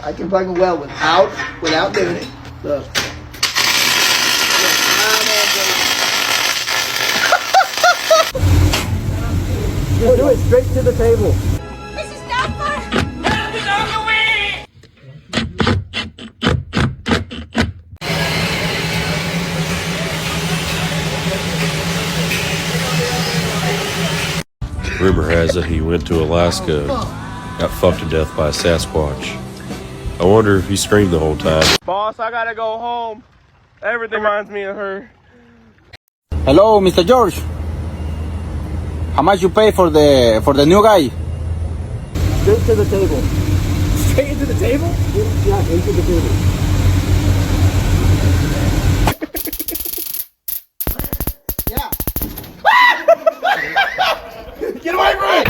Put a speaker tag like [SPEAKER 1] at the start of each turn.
[SPEAKER 1] I can plug a weld without doing it. Look. Just do it straight to the table.
[SPEAKER 2] This is not fun. Help is on the way.
[SPEAKER 3] Rumor has it he went to Alaska, got fucked to death by a Sasquatch. I wonder if he screamed the whole time.
[SPEAKER 4] Boss, I gotta go home. Everything reminds me of her.
[SPEAKER 5] Hello, Mr. George. How much you pay for the new guy?
[SPEAKER 1] Straight to the table.
[SPEAKER 4] Straight into the table?
[SPEAKER 1] Yeah, into the table. Yeah.
[SPEAKER 4] Get away from it!